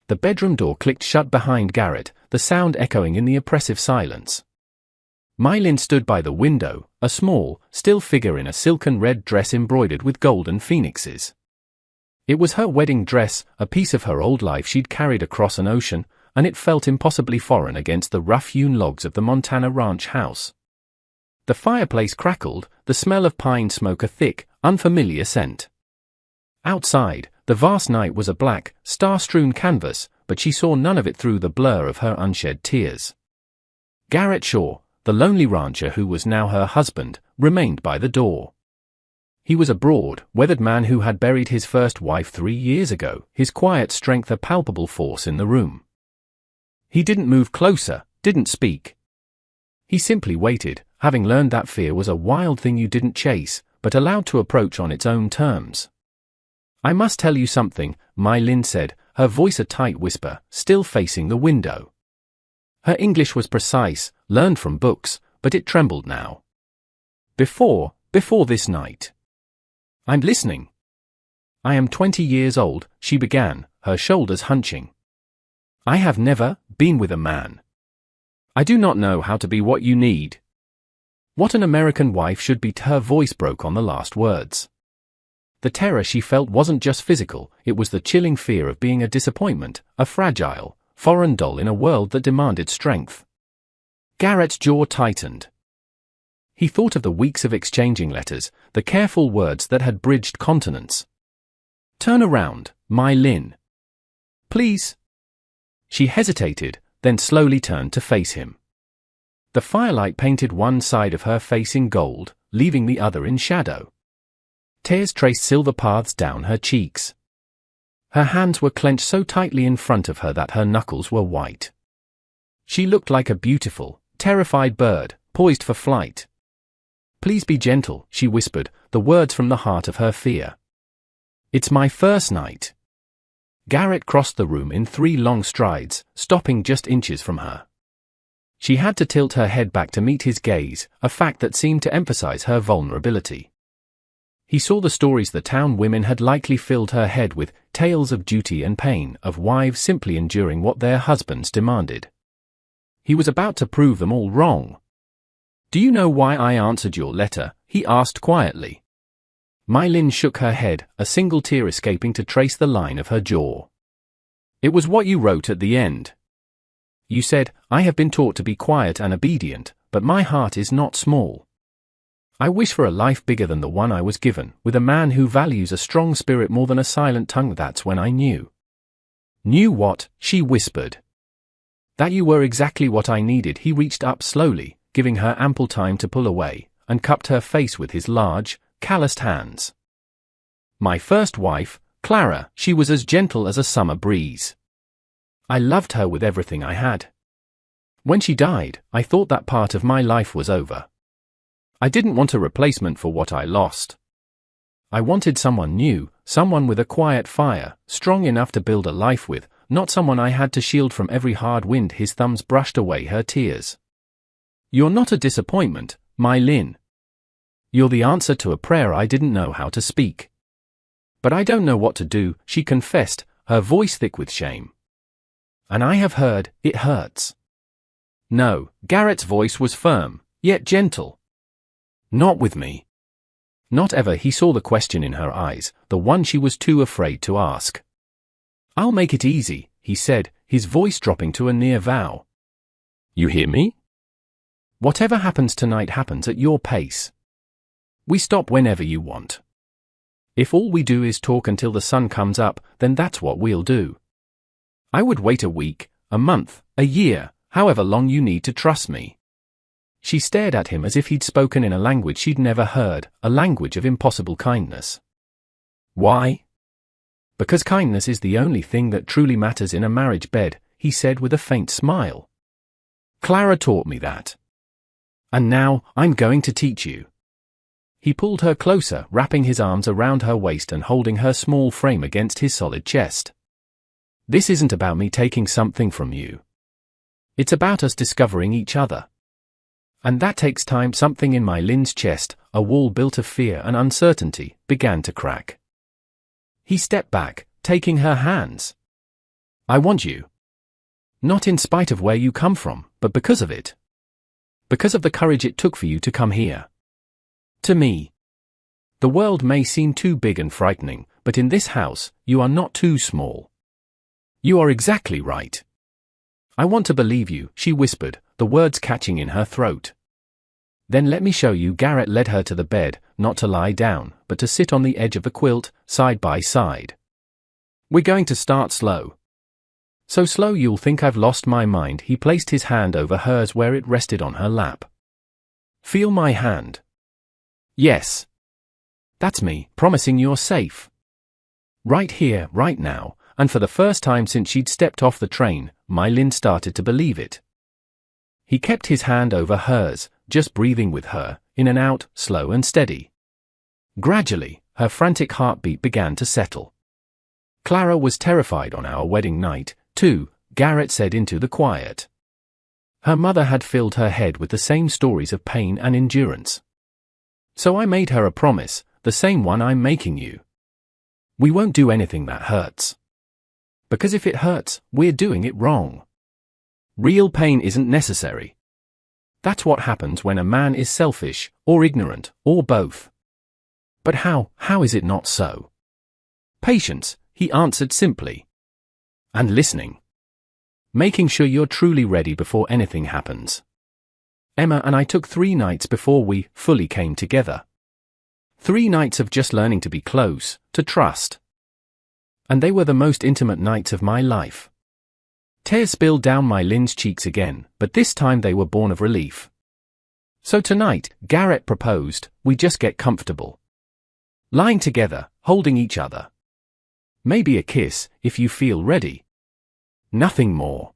The bedroom door clicked shut behind Garrett, the sound echoing in the oppressive silence. Mai Lin stood by the window, a small, still figure in a silken red dress embroidered with golden phoenixes. It was her wedding dress, a piece of her old life she'd carried across an ocean, and it felt impossibly foreign against the rough-hewn logs of the Montana ranch house. The fireplace crackled, the smell of pine smoke a thick, unfamiliar scent. Outside, the vast night was a black, star-strewn canvas, but she saw none of it through the blur of her unshed tears. Garrett Shaw, the lonely rancher who was now her husband, remained by the door. He was a broad, weathered man who had buried his first wife 3 years ago, his quiet strength a palpable force in the room. He didn't move closer, didn't speak. He simply waited, having learned that fear was a wild thing you didn't chase, but allowed to approach on its own terms. "I must tell you something," Mai Lin said, her voice a tight whisper, still facing the window. Her English was precise, learned from books, but it trembled now. Before this night. "I'm listening." "I am 20 years old," she began, her shoulders hunching. "I have never been with a man. I do not know how to be what you need." What an American wife should be. Her voice broke on the last words. The terror she felt wasn't just physical, it was the chilling fear of being a disappointment, a fragile, foreign doll in a world that demanded strength. Garrett's jaw tightened. He thought of the weeks of exchanging letters, the careful words that had bridged continents. "Turn around, Mai Lin. Please." She hesitated, then slowly turned to face him. The firelight painted one side of her face in gold, leaving the other in shadow. Tears traced silver paths down her cheeks. Her hands were clenched so tightly in front of her that her knuckles were white. She looked like a beautiful, terrified bird, poised for flight. "Please be gentle," she whispered, the words from the heart of her fear. "It's my first night." Garrett crossed the room in 3 long strides, stopping just inches from her. She had to tilt her head back to meet his gaze, a fact that seemed to emphasize her vulnerability. He saw the stories the town women had likely filled her head with, tales of duty and pain, of wives simply enduring what their husbands demanded. He was about to prove them all wrong. "Do you know why I answered your letter?" he asked quietly. Mai Lin shook her head, a single tear escaping to trace the line of her jaw. "It was what you wrote at the end. You said, 'I have been taught to be quiet and obedient, but my heart is not small. I wish for a life bigger than the one I was given, with a man who values a strong spirit more than a silent tongue.' That's when I knew." "Knew what?" she whispered. "That you were exactly what I needed." He reached up slowly, giving her ample time to pull away, and cupped her face with his large, calloused hands. "My first wife, Clara, she was as gentle as a summer breeze. I loved her with everything I had. When she died, I thought that part of my life was over. I didn't want a replacement for what I lost. I wanted someone new, someone with a quiet fire, strong enough to build a life with, not someone I had to shield from every hard wind." His thumbs brushed away her tears. "You're not a disappointment, Mai Lin. You're the answer to a prayer I didn't know how to speak. But I don't know what to do," she confessed, her voice thick with shame. "And I have heard, it hurts." "No," Garrett's voice was firm, yet gentle. "Not with me. Not ever." He saw the question in her eyes, the one she was too afraid to ask. "I'll make it easy," he said, his voice dropping to a near vow. "You hear me? Whatever happens tonight happens at your pace. We stop whenever you want. If all we do is talk until the sun comes up, then that's what we'll do. I would wait a week, a month, a year, however long you need to trust me." She stared at him as if he'd spoken in a language she'd never heard, a language of impossible kindness. "Why?" "Because kindness is the only thing that truly matters in a marriage bed," he said with a faint smile. "Clara taught me that. And now, I'm going to teach you." He pulled her closer, wrapping his arms around her waist and holding her small frame against his solid chest. "This isn't about me taking something from you. It's about us discovering each other. And that takes time." Something in Mai Lin's chest, a wall built of fear and uncertainty, began to crack. He stepped back, taking her hands. I want you. Not in spite of where you come from, but because of it. Because of the courage it took for you to come here. To me. The world may seem too big and frightening, but in this house, you are not too small. You are exactly right. I want to believe you, she whispered, the words catching in her throat. Then let me show you. Garrett led her to the bed, not to lie down, but to sit on the edge of the quilt, side by side. We're going to start slow. So slow you'll think I've lost my mind. He placed his hand over hers where it rested on her lap. Feel my hand. Yes. That's me, promising you're safe. Right here, right now, and for the first time since she'd stepped off the train, Mylin started to believe it. He kept his hand over hers, just breathing with her, in and out, slow and steady. Gradually, her frantic heartbeat began to settle. Clara was terrified on our wedding night, too, Garrett said into the quiet. Her mother had filled her head with the same stories of pain and endurance. So I made her a promise, the same one I'm making you. We won't do anything that hurts. Because if it hurts, we're doing it wrong. Real pain isn't necessary. That's what happens when a man is selfish, or ignorant, or both. But how is it not so? Patience, he answered simply. And listening. Making sure you're truly ready before anything happens. Emma and I took 3 nights before we fully came together. 3 nights of just learning to be close, to trust. And they were the most intimate nights of my life. Tears spilled down Mylin's cheeks again, but this time they were born of relief. So tonight, Garrett proposed, we just get comfortable. Lying together, holding each other. Maybe a kiss, if you feel ready. Nothing more.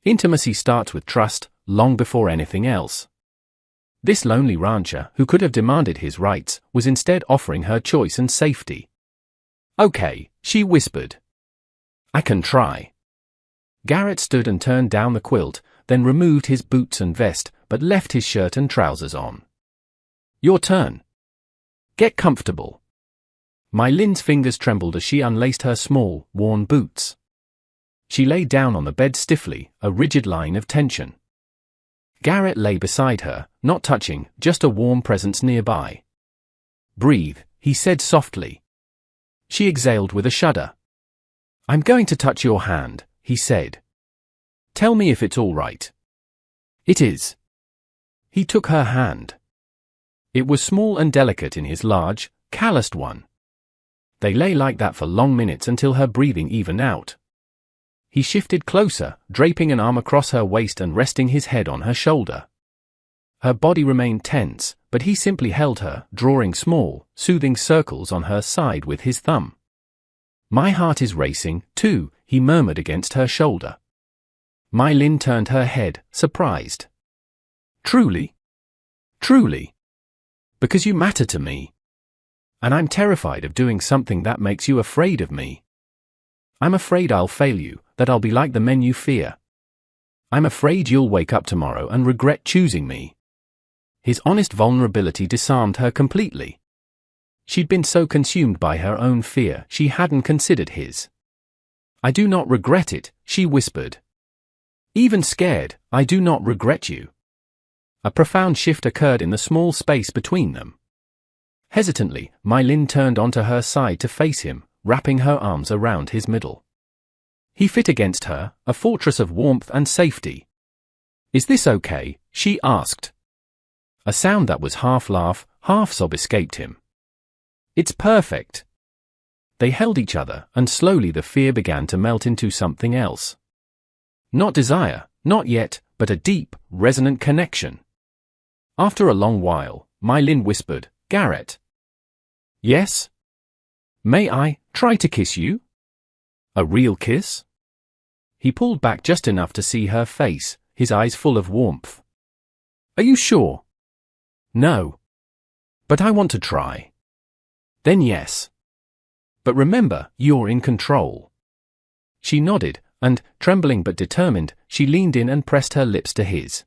Intimacy starts with trust, long before anything else. This lonely rancher, who could have demanded his rights, was instead offering her choice and safety. Okay, she whispered. I can try. Garrett stood and turned down the quilt, then removed his boots and vest, but left his shirt and trousers on. Your turn. Get comfortable. Mylin's fingers trembled as she unlaced her small, worn boots. She lay down on the bed stiffly, a rigid line of tension. Garrett lay beside her, not touching, just a warm presence nearby. Breathe, he said softly. She exhaled with a shudder. I'm going to touch your hand, he said. Tell me if it's all right. It is. He took her hand. It was small and delicate in his large, calloused one. They lay like that for long minutes until her breathing evened out. He shifted closer, draping an arm across her waist and resting his head on her shoulder. Her body remained tense, but he simply held her, drawing small, soothing circles on her side with his thumb. My heart is racing, too, he murmured against her shoulder. Mylin turned her head, surprised. Truly? Truly? Because you matter to me. And I'm terrified of doing something that makes you afraid of me. I'm afraid I'll fail you, that I'll be like the men you fear. I'm afraid you'll wake up tomorrow and regret choosing me. His honest vulnerability disarmed her completely. She'd been so consumed by her own fear, she hadn't considered his. I do not regret it, she whispered. Even scared, I do not regret you. A profound shift occurred in the small space between them. Hesitantly, Mylin turned onto her side to face him, wrapping her arms around his middle. He fit against her, a fortress of warmth and safety. Is this okay? She asked. A sound that was half laugh, half sob escaped him. It's perfect. They held each other, and slowly the fear began to melt into something else. Not desire, not yet, but a deep, resonant connection. After a long while, Mylin whispered, Garrett. Yes? May I try to kiss you? A real kiss? He pulled back just enough to see her face, his eyes full of warmth. Are you sure? No. But I want to try. Then yes. But remember, you're in control. She nodded, and, trembling but determined, she leaned in and pressed her lips to his.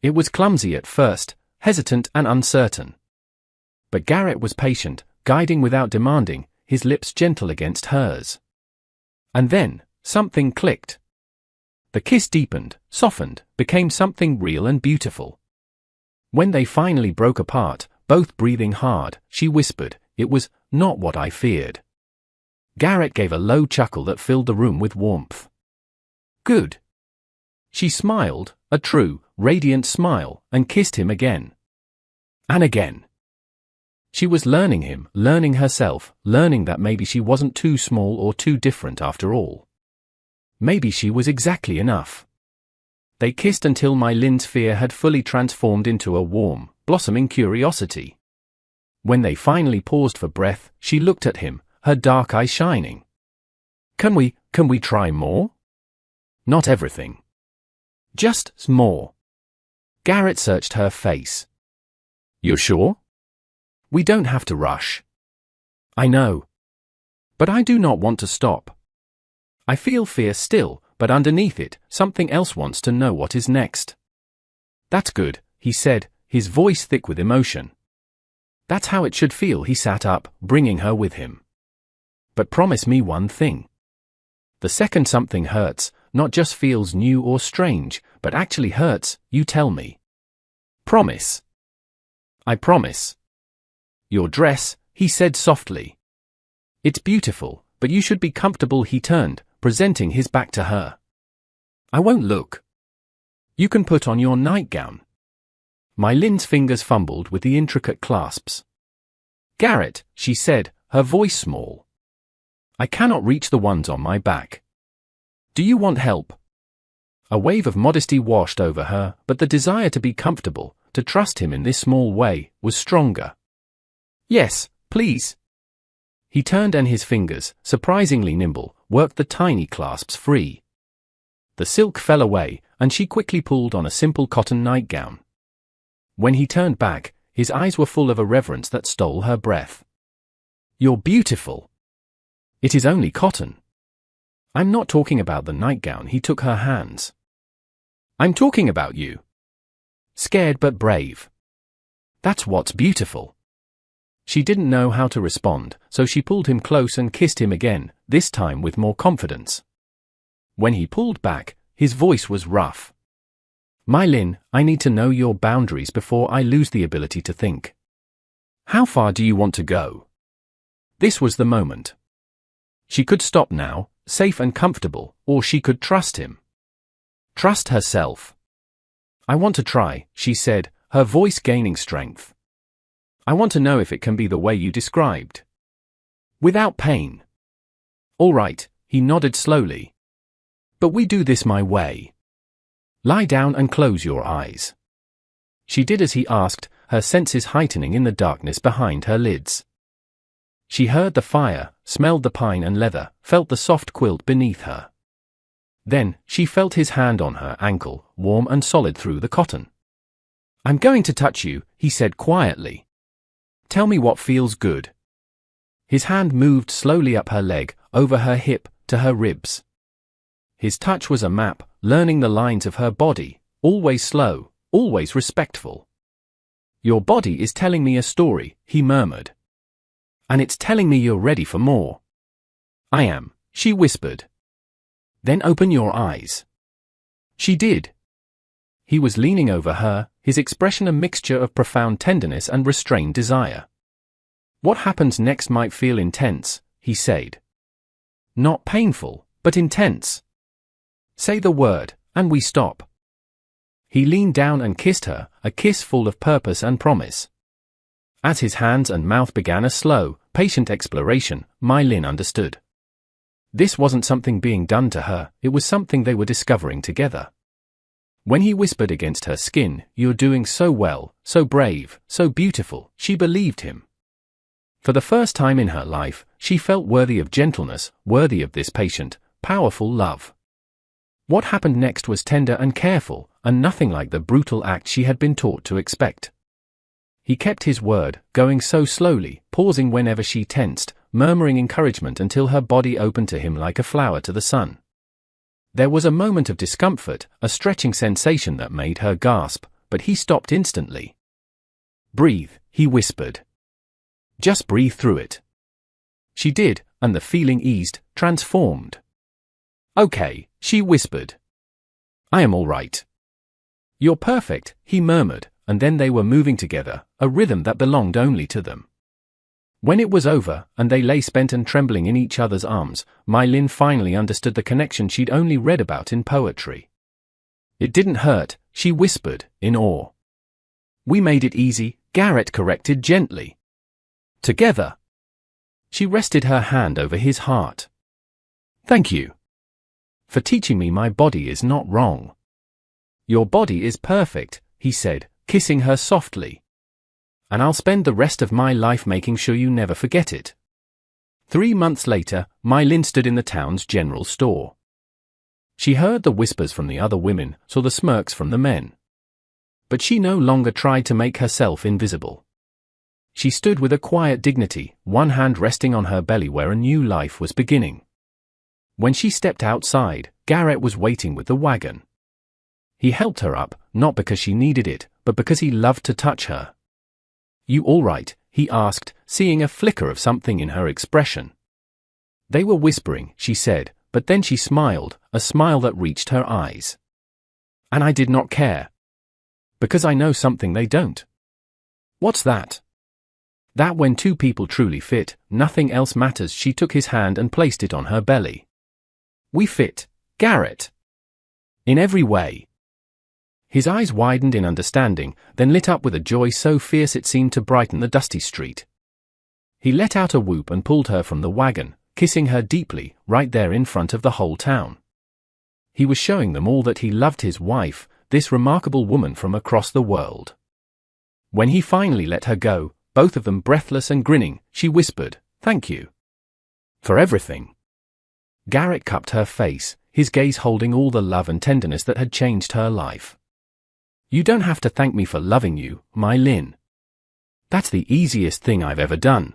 It was clumsy at first, hesitant and uncertain. But Garrett was patient, guiding without demanding, his lips gentle against hers. And then, Something clicked. The kiss deepened, softened, became something real and beautiful. When they finally broke apart, both breathing hard, she whispered, "It was not what I feared." Garrett gave a low chuckle that filled the room with warmth. "Good." She smiled, a true, radiant smile, and kissed him again. And again. She was learning him, learning herself, learning that maybe she wasn't too small or too different after all. Maybe she was exactly enough. They kissed until Mai Lin's fear had fully transformed into a warm, blossoming curiosity. When they finally paused for breath, she looked at him, her dark eyes shining. Can we try more?" "Not everything. Just more." Garrett searched her face. "You're sure? We don't have to rush." "I know. But I do not want to stop. I feel fear still, but underneath it, something else wants to know what is next." "That's good," he said, his voice thick with emotion. "That's how it should feel." He sat up, bringing her with him. "But promise me one thing. The second something hurts, not just feels new or strange, but actually hurts, you tell me. Promise." "I promise." "Your dress," he said softly. "It's beautiful, but you should be comfortable." He turned, presenting his back to her. "I won't look. You can put on your nightgown." Mai Lin's fingers fumbled with the intricate clasps. "Garrett," she said, her voice small. "I cannot reach the ones on my back. Do you want help?" A wave of modesty washed over her, but the desire to be comfortable, to trust him in this small way, was stronger. "Yes, please." He turned and his fingers, surprisingly nimble, worked the tiny clasps free. The silk fell away, and she quickly pulled on a simple cotton nightgown. When he turned back, his eyes were full of a reverence that stole her breath. "You're beautiful." "It is only cotton." "I'm not talking about the nightgown." He took her hands. "I'm talking about you. Scared but brave. That's what's beautiful." She didn't know how to respond, so she pulled him close and kissed him again, this time with more confidence. When he pulled back, his voice was rough. "Mai Lin, I need to know your boundaries before I lose the ability to think. How far do you want to go?" This was the moment. She could stop now, safe and comfortable, or she could trust him. Trust herself. "I want to try," she said, her voice gaining strength. "I want to know if it can be the way you described. Without pain." "All right," he nodded slowly. "But we do this my way. Lie down and close your eyes." She did as he asked, her senses heightening in the darkness behind her lids. She heard the fire, smelled the pine and leather, felt the soft quilt beneath her. Then, she felt his hand on her ankle, warm and solid through the cotton. "I'm going to touch you," he said quietly. "Tell me what feels good." His hand moved slowly up her leg, over her hip, to her ribs. His touch was a map, learning the lines of her body, always slow, always respectful. "Your body is telling me a story," he murmured. "And it's telling me you're ready for more." "I am," she whispered. "Then open your eyes." She did. He was leaning over her, his expression a mixture of profound tenderness and restrained desire. "What happens next might feel intense," he said. "Not painful, but intense. Say the word, and we stop." He leaned down and kissed her, a kiss full of purpose and promise. As his hands and mouth began a slow, patient exploration, Mai Lin understood. This wasn't something being done to her, it was something they were discovering together. When he whispered against her skin, "You're doing so well, so brave, so beautiful," she believed him. For the first time in her life, she felt worthy of gentleness, worthy of this patient, powerful love. What happened next was tender and careful, and nothing like the brutal act she had been taught to expect. He kept his word, going so slowly, pausing whenever she tensed, murmuring encouragement until her body opened to him like a flower to the sun. There was a moment of discomfort, a stretching sensation that made her gasp, but he stopped instantly. "Breathe," he whispered. "Just breathe through it." She did, and the feeling eased, transformed. Okay, she whispered. I am all right. You're perfect, he murmured, and then they were moving together, a rhythm that belonged only to them. When it was over, and they lay spent and trembling in each other's arms, My Lin finally understood the connection she'd only read about in poetry. It didn't hurt, she whispered, in awe. We made it easy, Garrett corrected gently. Together. She rested her hand over his heart. Thank you. For teaching me my body is not wrong. Your body is perfect, he said, kissing her softly. And I'll spend the rest of my life making sure you never forget it. 3 months later, My Lin stood in the town's general store. She heard the whispers from the other women, saw the smirks from the men. But she no longer tried to make herself invisible. She stood with a quiet dignity, one hand resting on her belly where a new life was beginning. When she stepped outside, Garrett was waiting with the wagon. He helped her up, not because she needed it, but because he loved to touch her. You all right? He asked, seeing a flicker of something in her expression. They were whispering, she said, but then she smiled, a smile that reached her eyes. And I did not care. Because I know something they don't. What's that? That when two people truly fit, nothing else matters. She took his hand and placed it on her belly. We fit, Garrett. In every way. His eyes widened in understanding, then lit up with a joy so fierce it seemed to brighten the dusty street. He let out a whoop and pulled her from the wagon, kissing her deeply, right there in front of the whole town. He was showing them all that he loved his wife, this remarkable woman from across the world. When he finally let her go, both of them breathless and grinning, she whispered, "Thank you. For everything." Garrett cupped her face, his gaze holding all the love and tenderness that had changed her life. You don't have to thank me for loving you, My Lin. That's the easiest thing I've ever done.